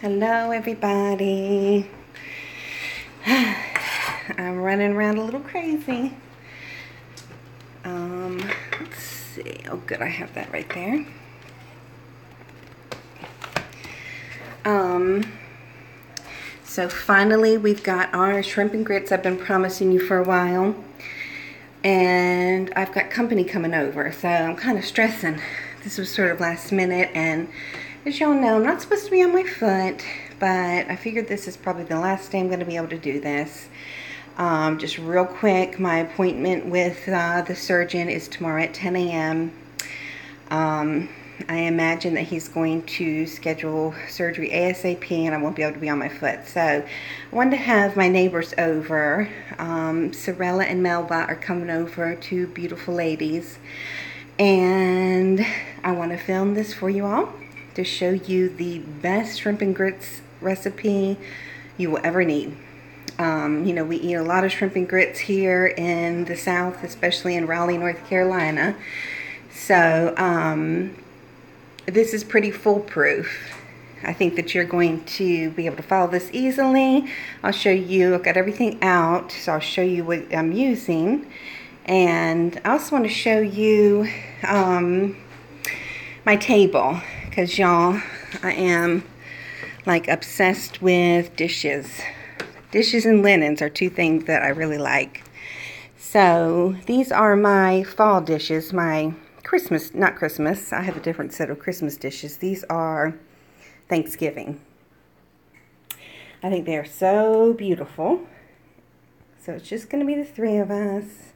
Hello everybody. I'm running around a little crazy. Let's see. Oh good, I have that right there. So finally we've got our shrimp and grits I've been promising you for a while. And I've got company coming over, so I'm kind of stressing. This was sort of last minute, and as y'all know, I'm not supposed to be on my foot, but I figured this is probably the last day I'm going to be able to do this. Just real quick, my appointment with the surgeon is tomorrow at 10 a.m. I imagine that he's going to schedule surgery ASAP, and I won't be able to be on my foot. So I wanted to have my neighbors over. Sorella and Melba are coming over, two beautiful ladies. And I want to film this for you all to show you the best shrimp and grits recipe you will ever need. You know, we eat a lot of shrimp and grits here in the South, especially in Raleigh, North Carolina. So, this is pretty foolproof. I think that you're going to be able to follow this easily. I'll show you, I've got everything out, so I'll show you what I'm using. And I also want to show you my table, because y'all, I am like obsessed with dishes. Dishes and linens are two things that I really like. So these are my fall dishes, my Christmas, not Christmas, I have a different set of Christmas dishes. These are Thanksgiving. I think they are so beautiful. So it's just going to be the three of us.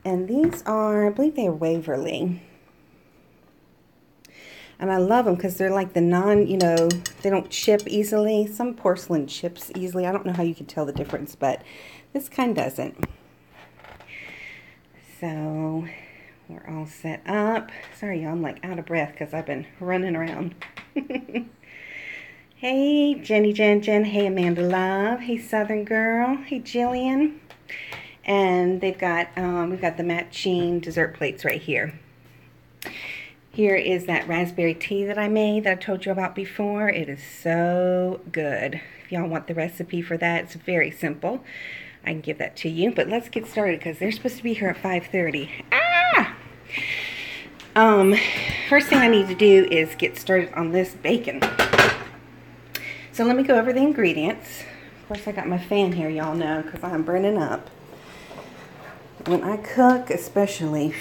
And these are, I believe they are Waverly. And I love them because they're like the you know, they don't chip easily. Some porcelain chips easily. I don't know how you can tell the difference, but this kind doesn't. So we're all set up. Sorry, y'all, I'm like out of breath because I've been running around. Hey, Jenny Jen. Hey, Amanda Love. Hey, Southern Girl. Hey, Jillian. And they've got, we've got the matching dessert plates right here. Here is that raspberry tea that I made that I told you about before. It is so good. If y'all want the recipe for that, it's very simple. I can give that to you, but let's get started because they're supposed to be here at 5:30. First thing I need to do is get started on this bacon. So let me go over the ingredients. Of course, I got my fan here, y'all know, because I'm burning up. When I cook, especially,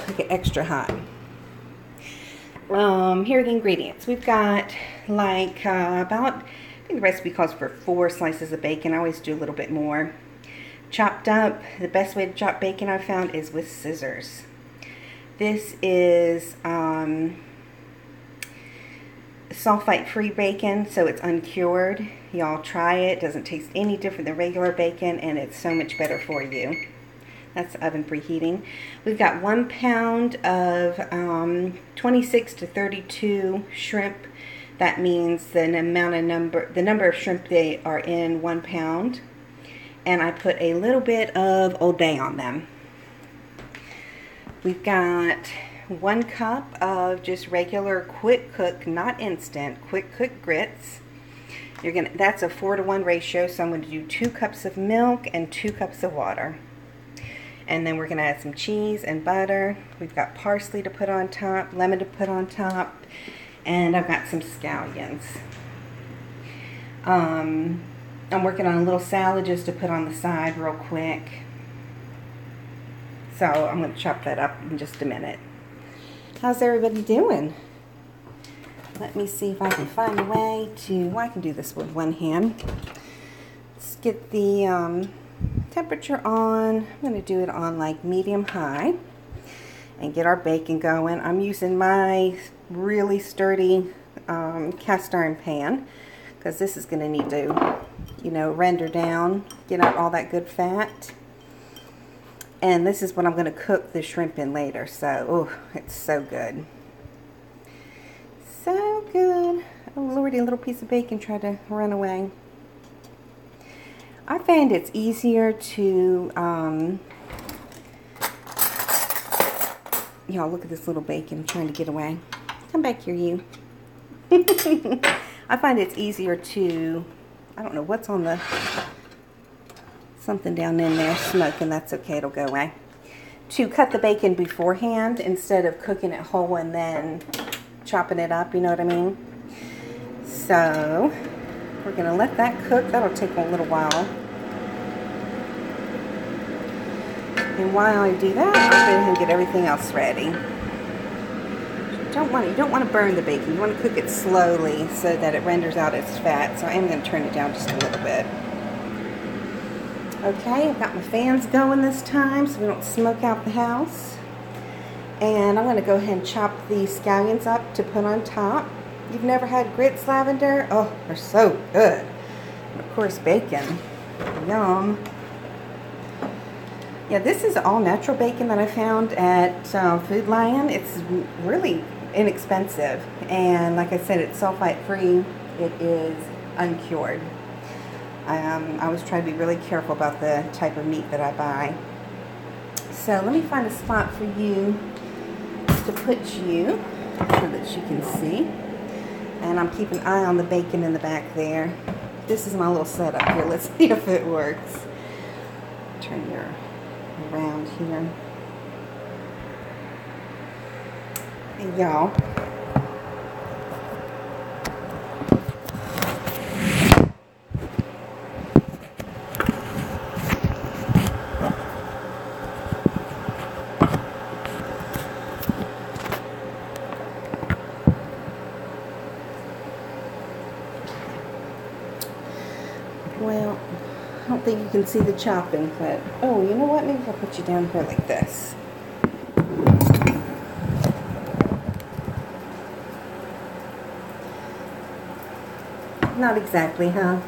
I get extra hot. Here are the ingredients. We've got like about, I think the recipe calls for 4 slices of bacon. I always do a little bit more. Chopped up, the best way to chop bacon I've found is with scissors. This is sulfite-free bacon, so it's uncured. Y'all try it. It doesn't taste any different than regular bacon, and it's so much better for you. That's oven preheating. We've got 1 pound of 26 to 32 shrimp. That means the number of shrimp they are in 1 pound. And I put a little bit of Old Bay on them. We've got 1 cup of just regular quick cook, not instant, quick cook grits. That's a 4-to-1 ratio, so I'm going to do 2 cups of milk and 2 cups of water. And then we're going to add some cheese and butter. We've got parsley to put on top, lemon to put on top, and I've got some scallions. I'm working on a little salad just to put on the side real quick. So I'm going to chop that up in just a minute. How's everybody doing? Let me see if I can find a way to, well, I can do this with one hand. Let's get the temperature on. I'm going to do it on like medium high and get our bacon going. I'm using my really sturdy cast iron pan because this is going to need to, you know, render down, get out all that good fat. And this is what I'm going to cook the shrimp in later. So, oh, it's so good. So good. Oh, Lordy, a little piece of bacon tried to run away. I find it's easier to, y'all look at this little bacon trying to get away. Come back here, you. I find it's easier to, I don't know what's on the, something down in there smoking. That's okay, it'll go away. To cut the bacon beforehand instead of cooking it whole and then chopping it up, you know what I mean? So we're gonna let that cook. That'll take a little while. And while I do that, I'll go ahead and get everything else ready. You don't want to burn the bacon. You want to cook it slowly so that it renders out its fat. So I am going to turn it down just a little bit. Okay, I've got my fans going this time so we don't smoke out the house. And I'm going to go ahead and chop the scallions up to put on top. You've never had grits, Lavender? Oh, they're so good. And of course, bacon. Yum. Yeah, this is all natural bacon that I found at Food Lion. It's really inexpensive. And like I said, it's sulfite free. It is uncured. I always try to be really careful about the type of meat that I buy. So let me find a spot for you to put you so that you can see. And I'm keeping an eye on the bacon in the back there. This is my little setup here. Let's see if it works. Turn your around here. Hey y'all. Well, I don't think you can see the chopping, but oh, you know what? Maybe I'll put you down here like this. Not exactly, huh?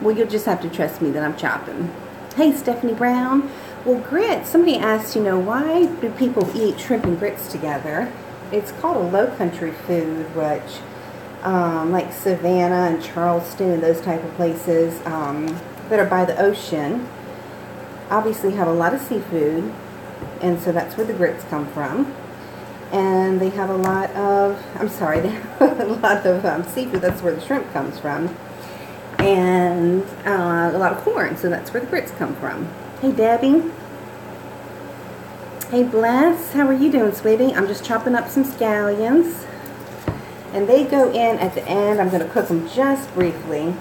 Well, you'll just have to trust me that I'm chopping. Hey, Stephanie Brown. Well, grits. Somebody asked, you know, why do people eat shrimp and grits together? It's called a low country food, which like Savannah and Charleston and those type of places that are by the ocean obviously have a lot of seafood, and so that's where the grits come from. And they have a lot of, I'm sorry, they have a lot of seafood. That's where the shrimp comes from. And a lot of corn, so that's where the grits come from. Hey, Debbie. Hey, Bless. How are you doing, sweetie? I'm just chopping up some scallions. And they go in at the end. I'm going to cook them just briefly.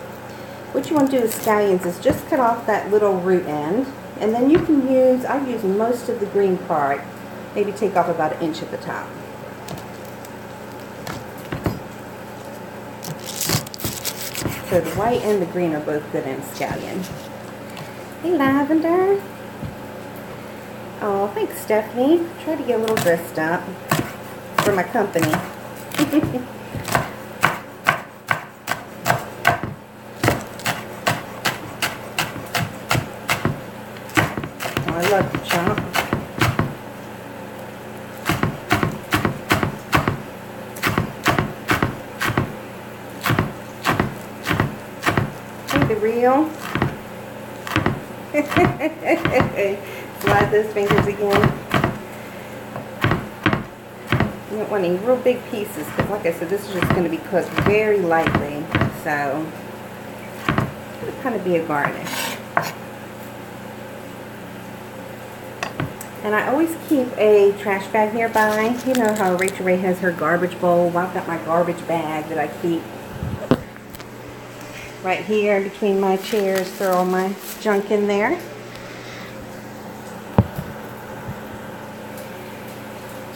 What you want to do with scallions is just cut off that little root end. And then you can use, I use most of the green part. Maybe take off about 1 inch at the top. So the white and the green are both good in scallion. Hey, Lavender. Oh, thanks, Stephanie. Try to get a little dressed up for my company. Oh, I love to chop. Hey, the real. Slide those fingers again. You don't want any real big pieces because, like I said, this is just going to be cooked very lightly. So, it'll kind of be a garnish. And I always keep a trash bag nearby. You know how Rachel Ray has her garbage bowl? Well, I've got my garbage bag that I keep right here between my chairs. Throw all my junk in there.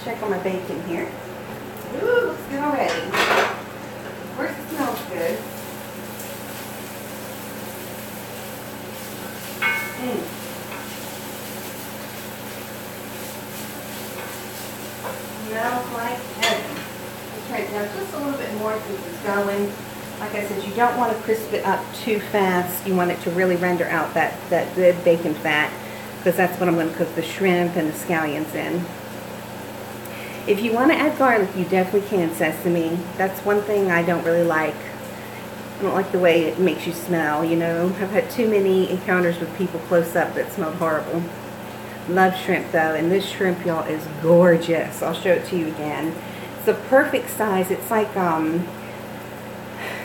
Check on my bacon here. Ooh, looks good already. Of course it smells good. Smells like heaven. Let's try it down just a little bit more since it's going. Like I said, you don't want to crisp it up too fast. You want it to really render out that good bacon fat, because that's what I'm going to cook the shrimp and the scallions in. If you want to add garlic, you definitely can, Sesame. That's one thing I don't really like. I don't like the way it makes you smell, you know. I've had too many encounters with people close up that smelled horrible. Love shrimp, though, and this shrimp, y'all, is gorgeous. I'll show it to you again. It's the perfect size. It's like,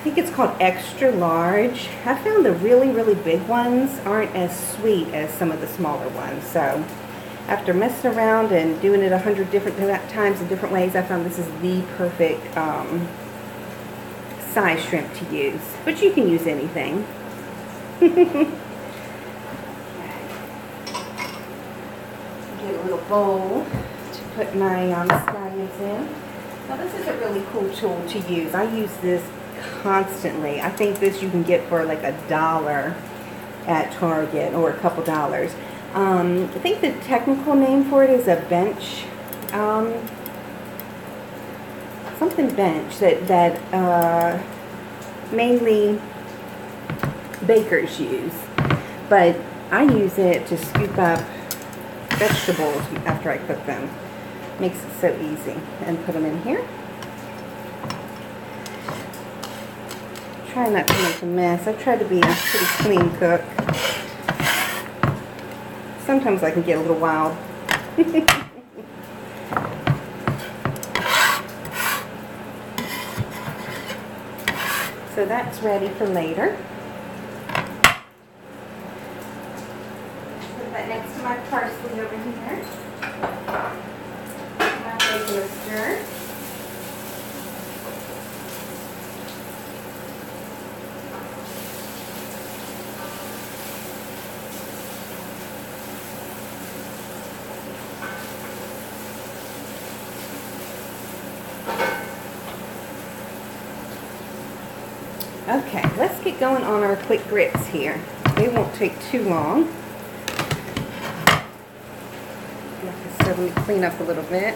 think it's called extra large. I found the really, really big ones aren't as sweet as some of the smaller ones. So after messing around and doing it 100 different times in different ways, I found this is the perfect size shrimp to use. But you can use anything. Get a little bowl to put my scallions in. Now this is a really cool tool to use. I use this constantly. I think this you can get for like $1 at Target or a couple dollars. I think the technical name for it is a bench, something bench that mainly bakers use. But I use it to scoop up vegetables after I cook them. Makes it so easy. And put them in here. Try not to make a mess. I try to be a pretty clean cook. Sometimes I can get a little wild. So that's ready for later. Put that next to my parsley over here. My regular stir. Okay, let's get going on our quick grits here. They won't take too long. So let me clean up a little bit.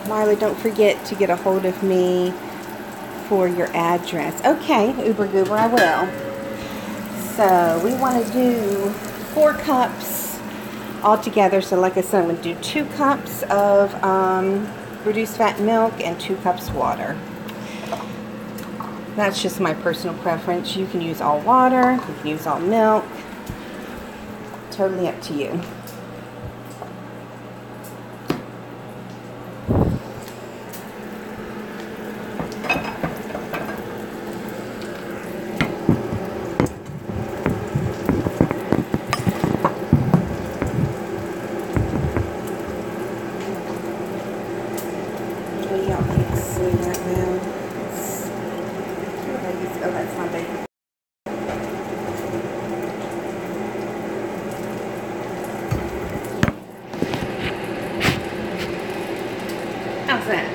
Marla, don't forget to get a hold of me for your address. Okay, Uber Goober, I will. So we want to do 4 cups altogether. So like I said, I'm going to do 2 cups of reduced fat milk and 2 cups water. That's just my personal preference. You can use all water, you can use all milk. Totally up to you. How's that?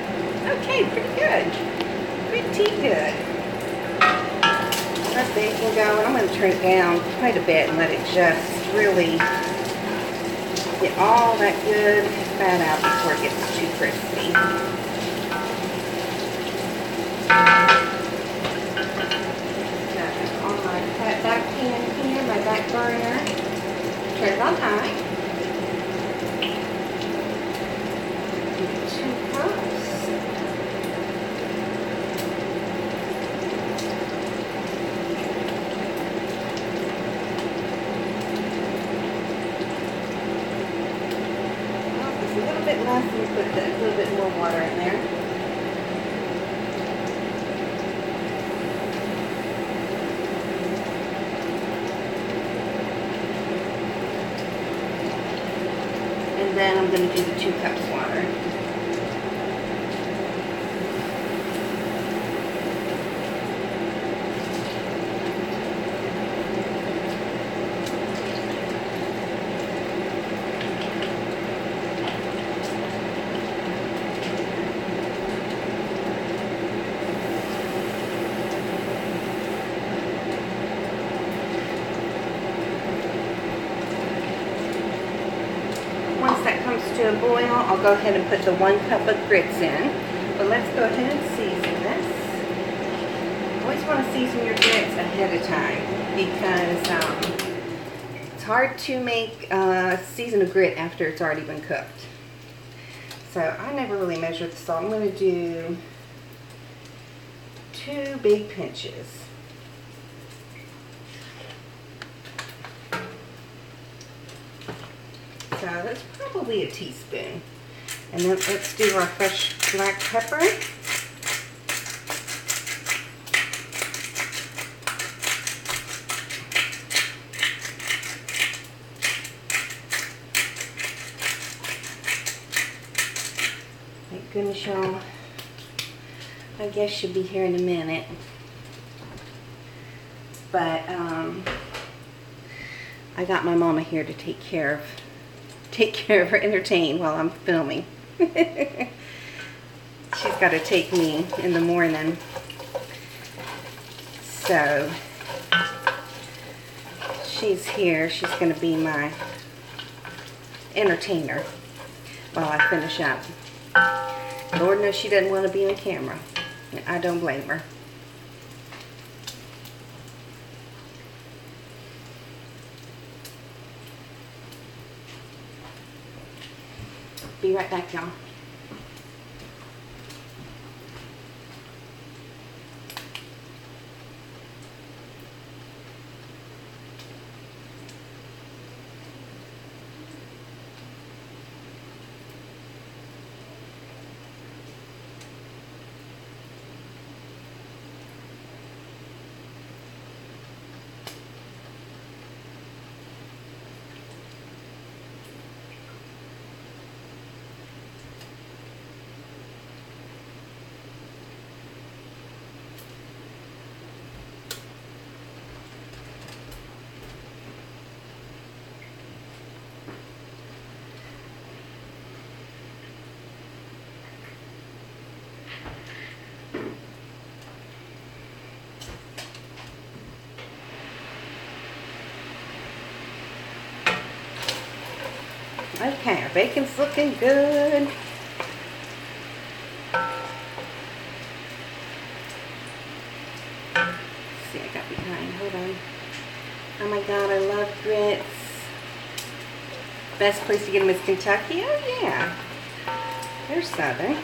Okay, pretty good. Pretty good. Let bacon go, and I'm going to turn it down quite a bit and let it just really get all that good fat out before it gets too crispy. On my back pan here, my back burner, turn it on high. 2 cups. Well, it's a little bit less, and we put a little bit more water in there. And then I'm going to do the 2 cups water. Once that comes to a boil, I'll go ahead and put the 1 cup of grits in. But let's go ahead and season this. You always want to season your grits ahead of time because it's hard to make season a grit after it's already been cooked. So I never really measure the salt. I'm going to do 2 big pinches. So that's probably a teaspoon. And then let's do our fresh black pepper. Thank goodness y'all. I guess she'll be here in a minute. But I got my mama here to take care of her, entertain while I'm filming. She's got to take me in the morning. So she's here. She's going to be my entertainer while I finish up. Lord knows she doesn't want to be on camera. And I don't blame her. Be right back, y'all. Okay, our bacon's looking good. Let's see, I got behind. Hold on. Oh my God, I love grits. Best place to get them is Kentucky. Oh yeah, they're Southern.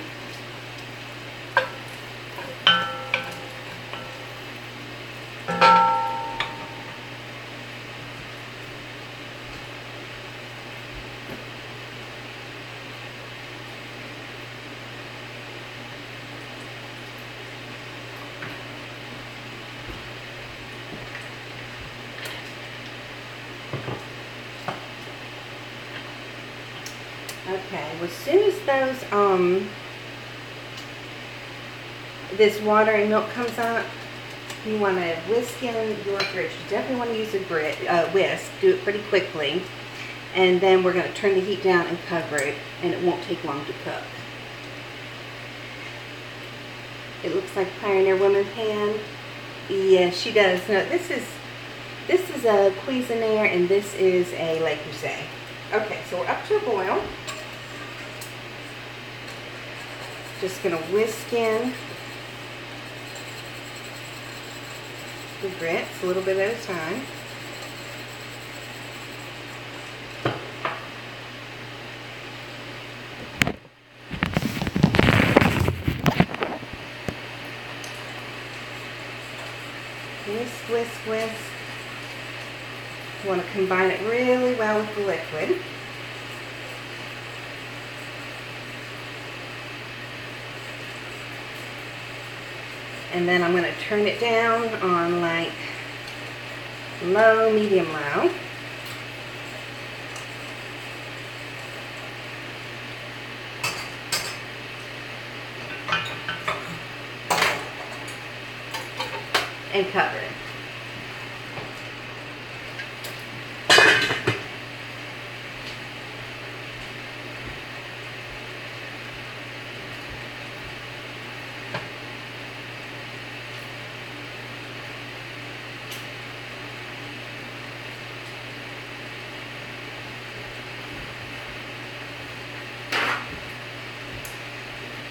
Okay, well, as soon as those, this water and milk comes out, you want to whisk in your grits. You definitely want to use a whisk. Do it pretty quickly. And then we're going to turn the heat down and cover it, and it won't take long to cook. It looks like Pioneer Woman pan. Yes, she does. No, this is a Cuisinart, and this is a Le Creuset. Okay, so we're up to a boil. Just going to whisk in the grits a little bit at a time. Whisk, whisk, whisk. You want to combine it really well with the liquid. And then I'm going to turn it down on like low, medium low. And cover it.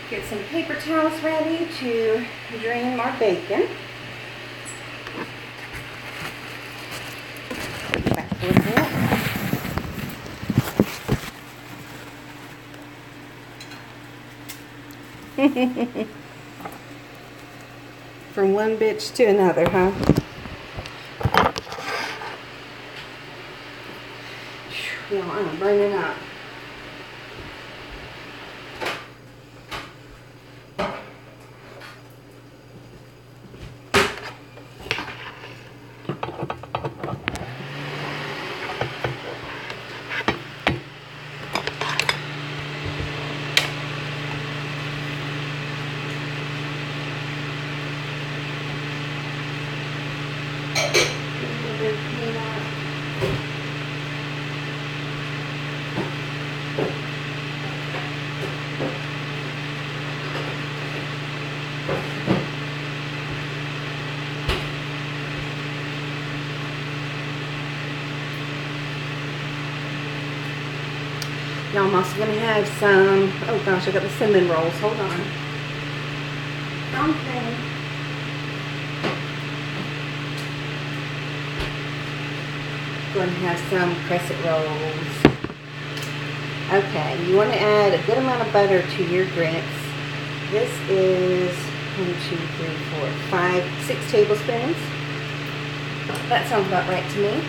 Get some paper towels ready to drain our bacon. Back a little bit. From one bitch to another, huh? Y'all, I'm burning up. Now I'm also going to have some, oh gosh, I got the cinnamon rolls. Hold on. Okay. Going to have some crescent rolls. Okay, you want to add a good amount of butter to your grits. This is 1, 2, 3, 4, 5, 6 tablespoons. That sounds about right to me.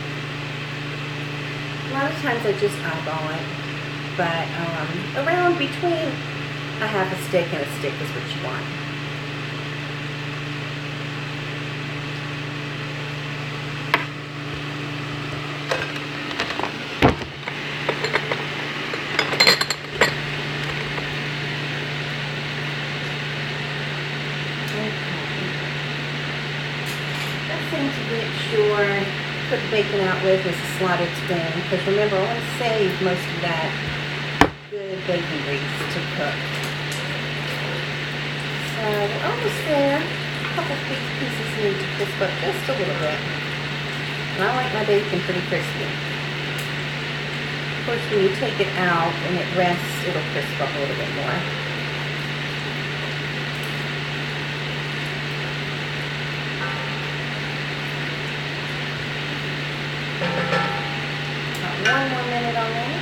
A lot of times I just eyeball it. But around between a half a stick and a stick is what you want. Best thing to make sure put the bacon out with is a slotted spoon, because remember I want to save most of that good bacon grease to cook. So we're almost there. A couple pieces need to crisp up just a little bit. And I like my bacon pretty crispy. Of course, when you take it out and it rests, it'll crisp up a little bit more. About 1 more minute on that.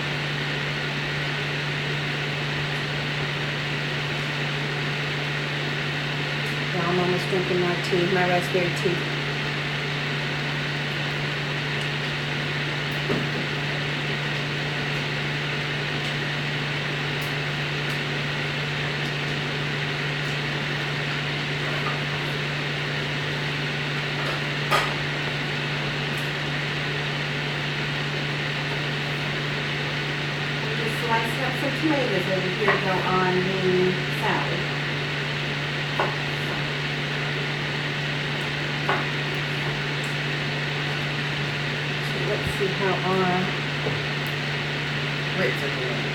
Now I'm almost drinking my tea, my raspberry tea. Just slice up some tomatoes over here to go on the salad. Let's see how our grits are doing.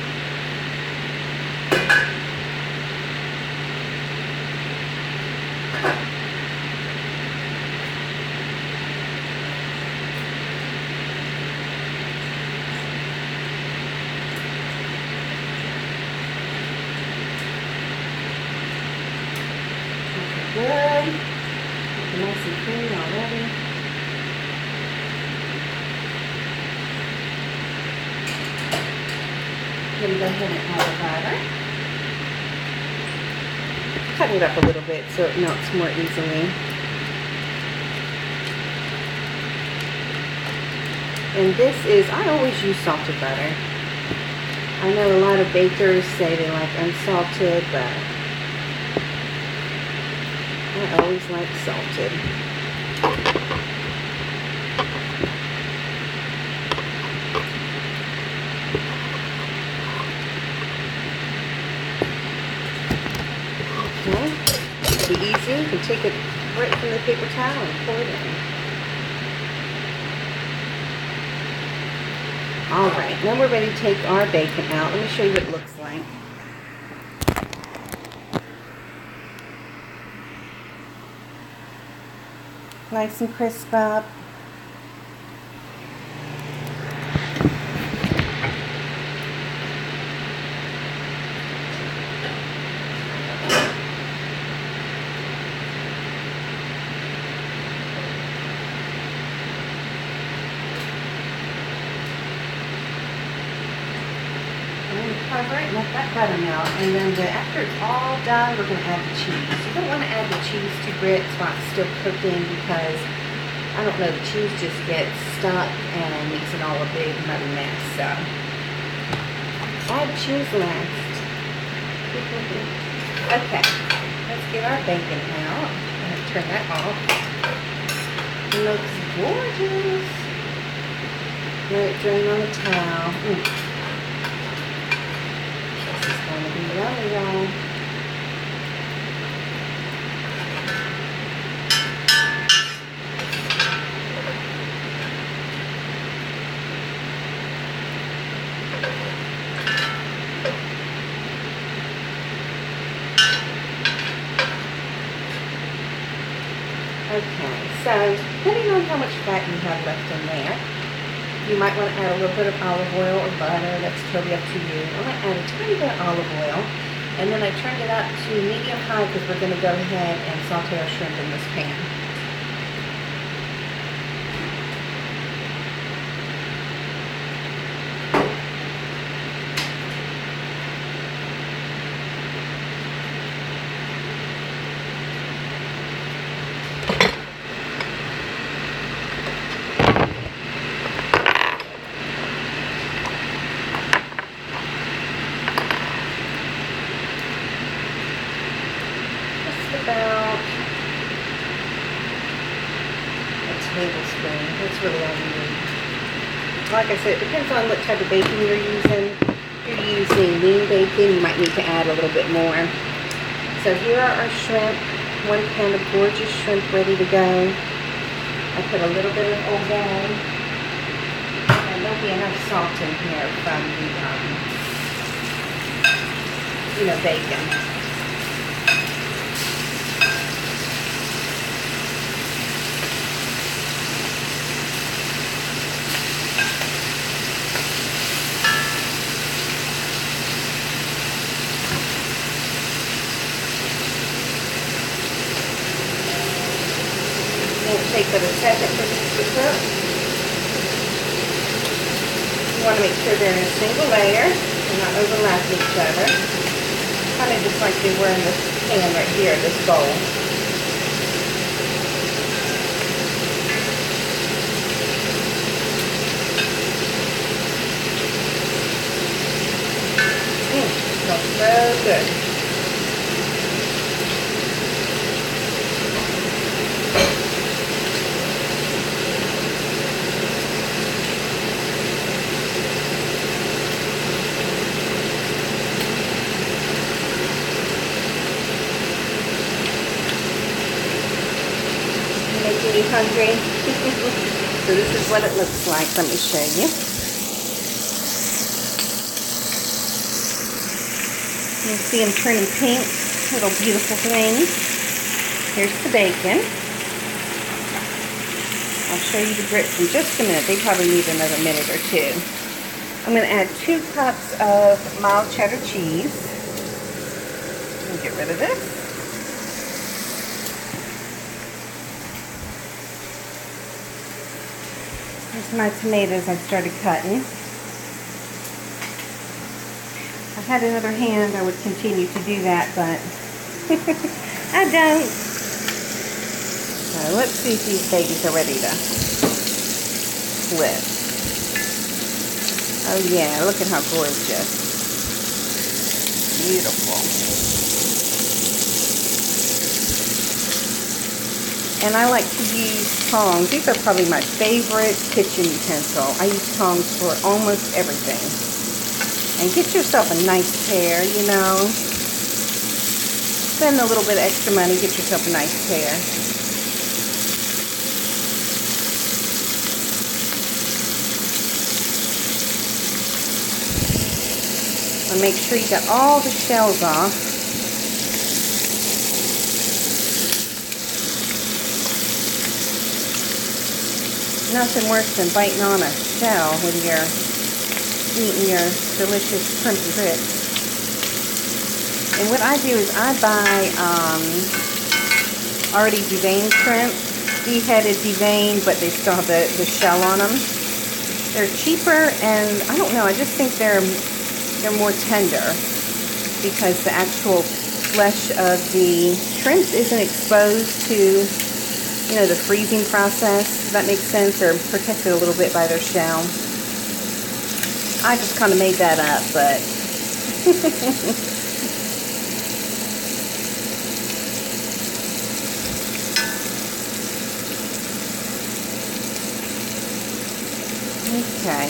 Okay, good. Nice and creamy already. Then go ahead and add the butter. Cut it up a little bit so it melts more easily. And this is, I always use salted butter. I know a lot of bakers say they like unsalted, but I always like salted. Okay, it'll be easy. You can take it right from the paper towel and pour it in. Alright, now we're ready to take our bacon out. Let me show you what it looks like. Nice and crisp up. cover it and let that butter melt. And then after it's all done, we're going to add the cheese. You don't want to add the cheese to grits while it's still cooking because, I don't know, the cheese just gets stuck and makes it all a big muddy mess. So, add cheese last. Okay, let's get our bacon out. I'm going to turn that off. It looks gorgeous. Let it drain on the towel. This is going to be yummy, y'all. Okay, so depending on how much fat you have left in there, you might want to add a little bit of olive oil or butter. That's totally up to you. I'm going to add a tiny bit of olive oil, and then I turned it up to medium-high because we're going to go ahead and saute our shrimp in this pan. About a tablespoon. That's really all you need. Like I said, it depends on what type of bacon you're using. If you're using lean bacon, you might need to add a little bit more. So here are our shrimp. 1 pan of gorgeous shrimp ready to go. I put a little bit of Old Bay, and there'll be enough salt in here from the, bacon. Take it a second for this to cook. You want to make sure they're in a single layer and not overlapping each other. Kind of just like they were in this pan right here, this bowl. Smells so good. Making you hungry. So this is what it looks like. Let me show you. You see them turning pink, little beautiful things. Here's the bacon. I'll show you the grits in just a minute. They probably need another minute or two. I'm going to add 2 cups of mild cheddar cheese. Let me get rid of this. Here's my tomatoes I started cutting. If I had another hand, I would continue to do that, but I don't. So let's see if these babies are ready to flip. Oh yeah, look at how gorgeous. Beautiful. And I like to use tongs. These are probably my favorite kitchen utensil. I use tongs for almost everything. And get yourself a nice pair, Spend a little bit of extra money, get yourself a nice pair. And make sure you got all the shells off. Nothing worse than biting on a shell when you're eating your delicious shrimp and grits. And what I do is I buy already deveined shrimp, beheaded, deveined, but they still have the shell on them. They're cheaper, and I don't know, I just think they're they're more tender because the actual flesh of the shrimp isn't exposed to, you know, the freezing process. Does that make sense? Or protected a little bit by their shell. I just kind of made that up, but okay.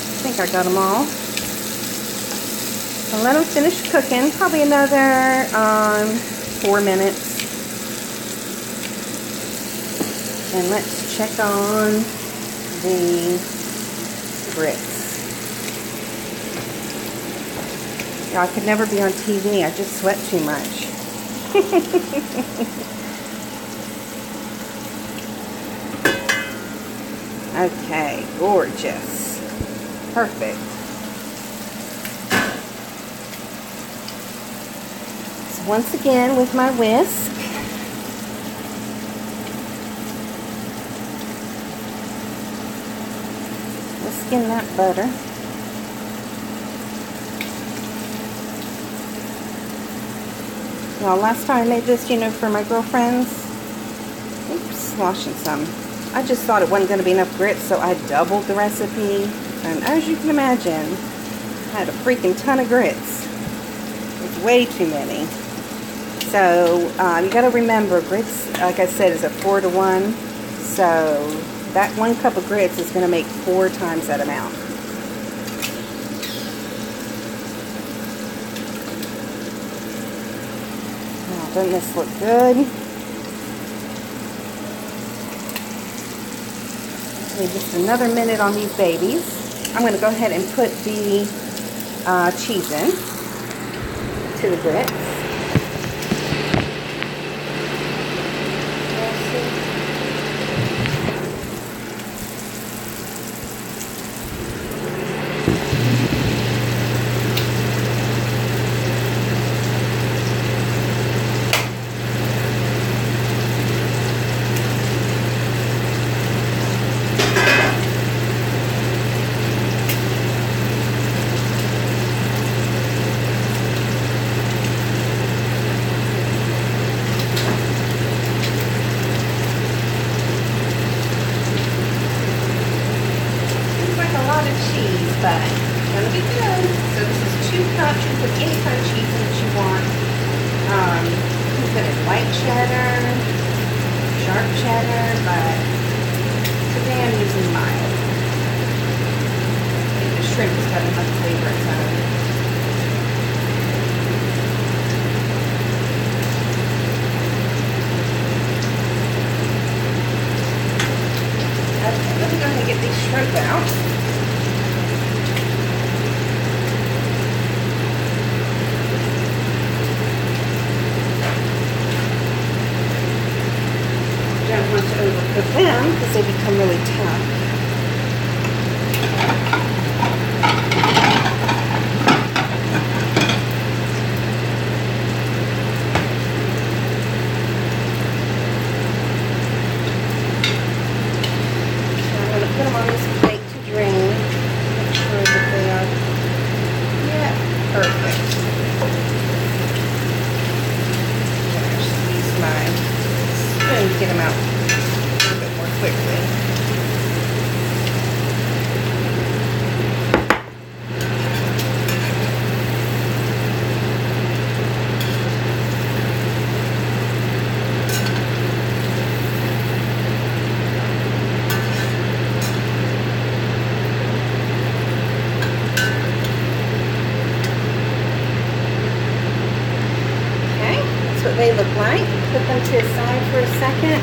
I think I got them all. So let them finish cooking. Probably another 4 minutes. And let's check on the grits. You know, I could never be on TV. I just sweat too much. Okay, gorgeous. Perfect. So once again with my whisk, whisking that butter. Now, last time I made this, you know, for my girlfriends, oops, sloshing some. I just thought it wasn't going to be enough grits, so I doubled the recipe. And as you can imagine, I had a freaking ton of grits. It's way too many. So, you got to remember, grits, like I said, is a 4 to 1. So, that 1 cup of grits is going to make 4 times that amount. Now, doesn't this look good? Just another minute on these babies. I'm going to go ahead and put the cheese in to the grits. But it's gonna be good. So this is 2 cups. You can put any kind of cheese in that you want. You can put in white cheddar, sharp cheddar, but today I'm using mild. I think the shrimp has got enough flavor inside of it. Okay, let me go ahead and get these shrimp out. Don't want to overcook them because they become really tough. So I'm going to put them on this plate to drain. Make sure that they are, yeah, perfect. I just use my spoon to get them out a little bit more quickly. Okay, that's what they look like. Put them to the side for a second.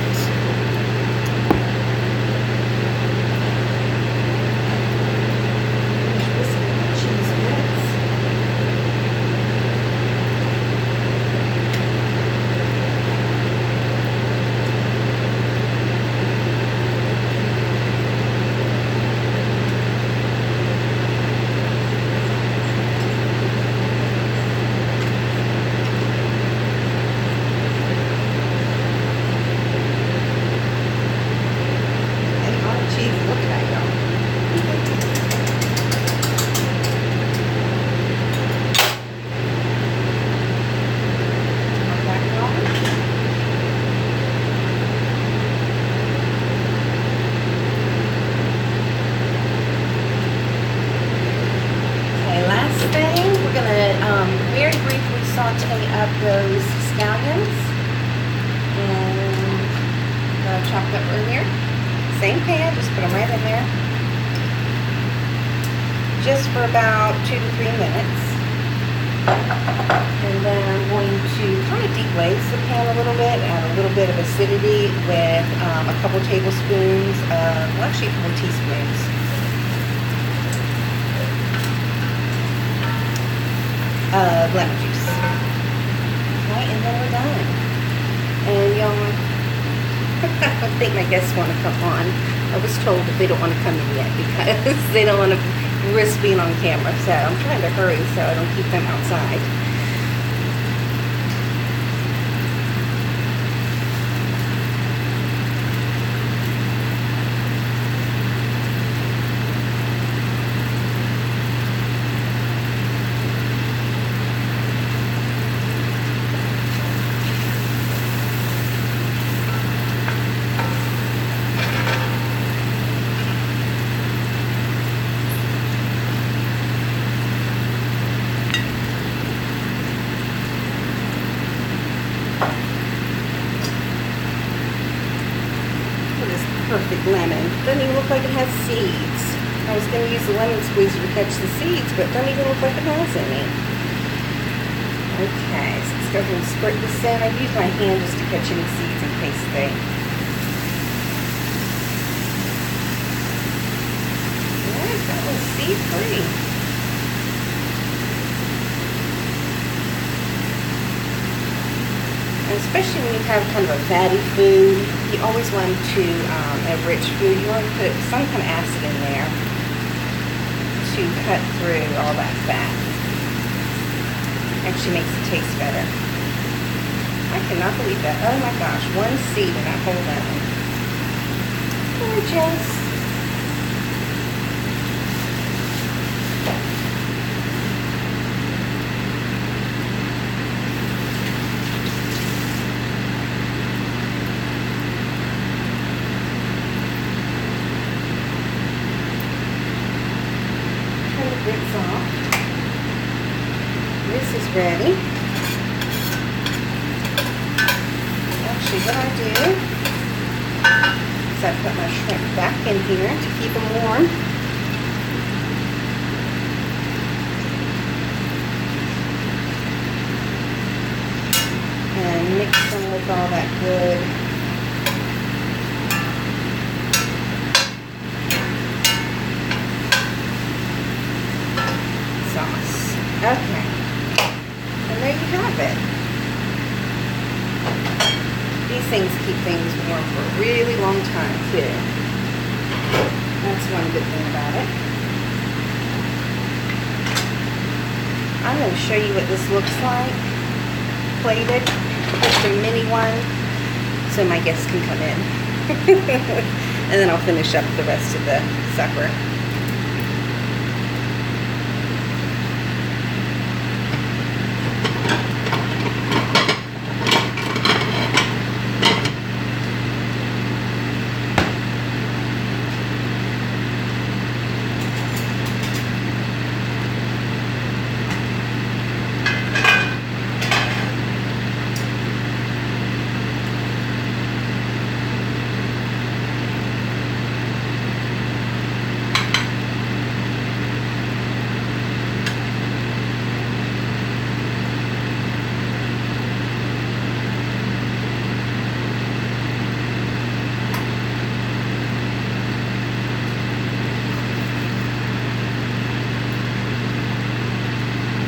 up those scallions and that I chopped up earlier. Same pan, just put them right in there. Just for about 2 to 3 minutes. And then I'm going to kind of deglaze the pan a little bit, add a little bit of acidity with a couple tablespoons of, well, actually a couple teaspoons of lemon juice. Okay, and then we're done. And y'all, I think my guests want to come on. I was told that they don't want to come in yet because they don't want to risk being on camera, so I'm trying to hurry so I don't keep them outside. Perfect lemon. Doesn't even look like it has seeds. I was going to use the lemon squeezer to catch the seeds, but it doesn't even look like it has any. Okay, so let's go ahead and squirt this in. I use my hand just to catch any seeds in case they... Alright, that was seed-free. Especially when you have kind of a fatty food, you always want to, a rich food, you want to put some kind of acid in there to cut through all that fat. Actually makes it taste better. I cannot believe that. Oh my gosh, one seed in that whole lemon. Gorgeous. Bits off. This is ready. Actually, what I do is I put my shrimp back in here to keep them warm. And mix them with all that good sauce. Okay. And there you have it. These things keep things warm for a really long time too. That's one good thing about it. I'm going to show you what this looks like. Plated. Just a mini one so my guests can come in. And then I'll finish up the rest of the supper.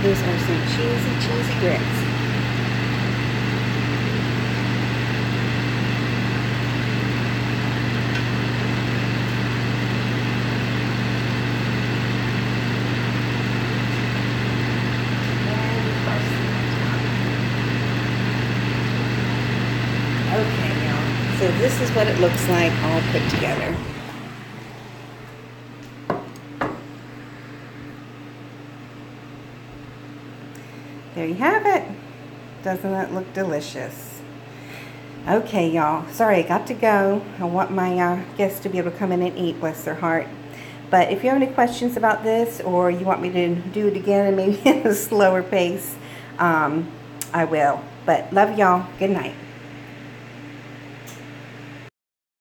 These are some cheesy grits. Okay, y'all. So this is what it looks like all put together. There you have it. Doesn't that look delicious? Okay, y'all. Sorry, I got to go. I want my guests to be able to come in and eat, bless their heart. But if you have any questions about this, or you want me to do it again and maybe at a slower pace, I will. But love y'all. Good night.